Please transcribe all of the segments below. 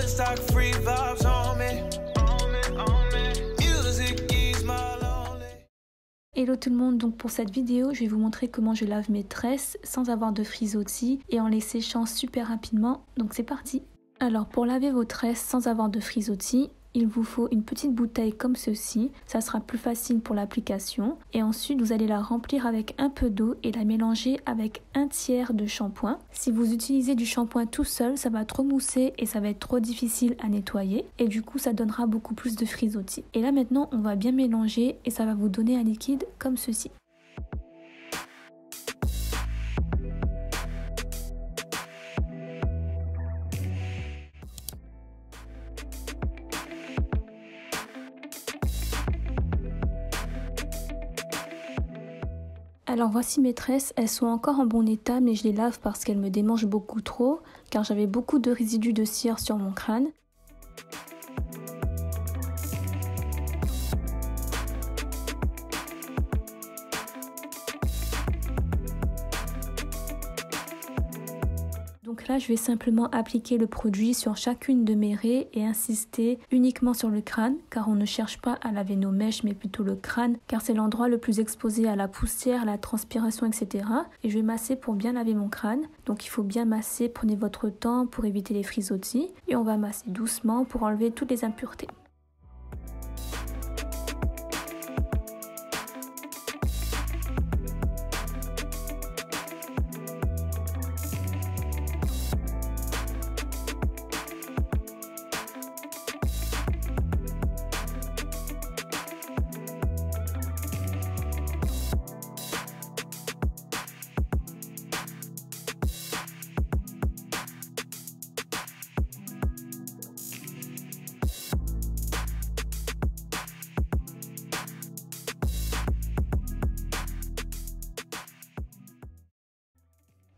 stock free vibes on me. Music ease my lonely. Hello tout le monde, donc pour cette vidéo, je vais vous montrer comment je lave mes tresses sans avoir de frisottis et en les séchant super rapidement, donc c'est parti. Alors pour laver vos tresses sans avoir de frisottis, il vous faut une petite bouteille comme ceci, ça sera plus facile pour l'application. Et ensuite vous allez la remplir avec un peu d'eau et la mélanger avec 1/3 de shampoing. Si vous utilisez du shampoing tout seul, ça va trop mousser et ça va être trop difficile à nettoyer. Et du coup ça donnera beaucoup plus de frisottis. Et là maintenant on va bien mélanger et ça va vous donner un liquide comme ceci. Alors voici mes tresses, elles sont encore en bon état mais je les lave parce qu'elles me démangent beaucoup trop car j'avais beaucoup de résidus de cire sur mon crâne. Donc là, je vais simplement appliquer le produit sur chacune de mes raies et insister uniquement sur le crâne car on ne cherche pas à laver nos mèches mais plutôt le crâne car c'est l'endroit le plus exposé à la poussière, la transpiration, etc. Et je vais masser pour bien laver mon crâne. Donc il faut bien masser, prenez votre temps pour éviter les frisottis et on va masser doucement pour enlever toutes les impuretés.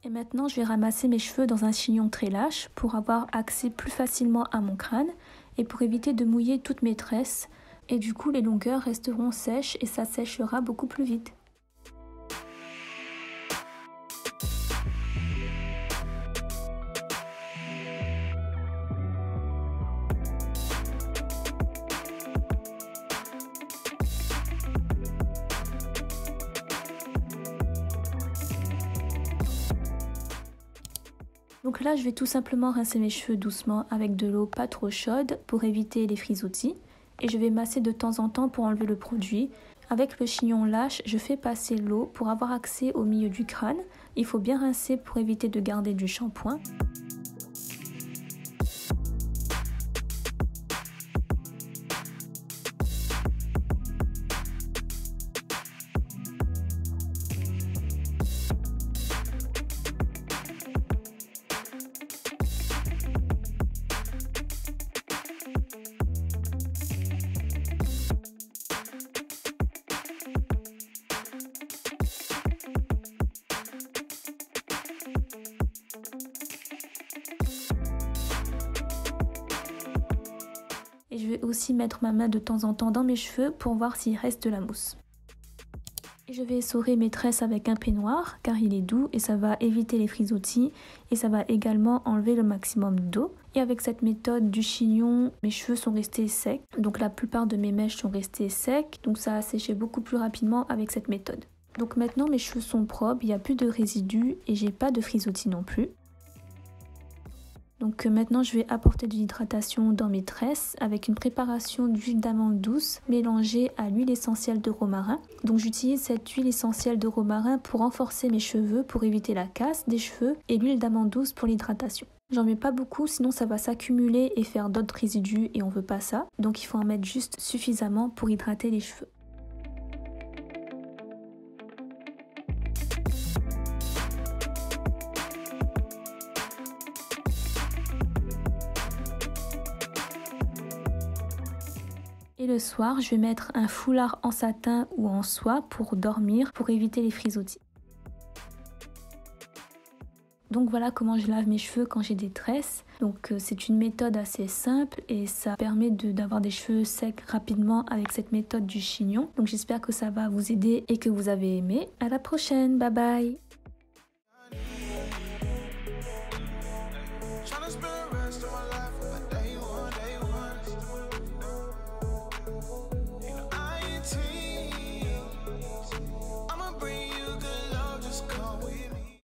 Et maintenant, je vais ramasser mes cheveux dans un chignon très lâche pour avoir accès plus facilement à mon crâne et pour éviter de mouiller toutes mes tresses. Et du coup, les longueurs resteront sèches et ça séchera beaucoup plus vite. Donc là, je vais tout simplement rincer mes cheveux doucement avec de l'eau pas trop chaude pour éviter les frisottis. Et je vais masser de temps en temps pour enlever le produit. Avec le chignon lâche, je fais passer l'eau pour avoir accès au milieu du crâne. Il faut bien rincer pour éviter de garder du shampoing. Et je vais aussi mettre ma main de temps en temps dans mes cheveux pour voir s'il reste de la mousse. Et je vais essorer mes tresses avec un peignoir car il est doux et ça va éviter les frisottis et ça va également enlever le maximum d'eau. Et avec cette méthode du chignon, mes cheveux sont restés secs. Donc la plupart de mes mèches sont restées secs. Donc ça a séché beaucoup plus rapidement avec cette méthode. Donc maintenant mes cheveux sont propres, il n'y a plus de résidus et j'ai pas de frisottis non plus. Donc maintenant je vais apporter de l'hydratation dans mes tresses avec une préparation d'huile d'amande douce mélangée à l'huile essentielle de romarin. Donc j'utilise cette huile essentielle de romarin pour renforcer mes cheveux, pour éviter la casse des cheveux et l'huile d'amande douce pour l'hydratation. J'en mets pas beaucoup sinon ça va s'accumuler et faire d'autres résidus et on veut pas ça. Donc il faut en mettre juste suffisamment pour hydrater les cheveux. Et le soir, je vais mettre un foulard en satin ou en soie pour dormir, pour éviter les frisottis. Donc voilà comment je lave mes cheveux quand j'ai des tresses. Donc c'est une méthode assez simple et ça permet d'avoir des cheveux secs rapidement avec cette méthode du chignon. Donc j'espère que ça va vous aider et que vous avez aimé. À la prochaine, bye bye!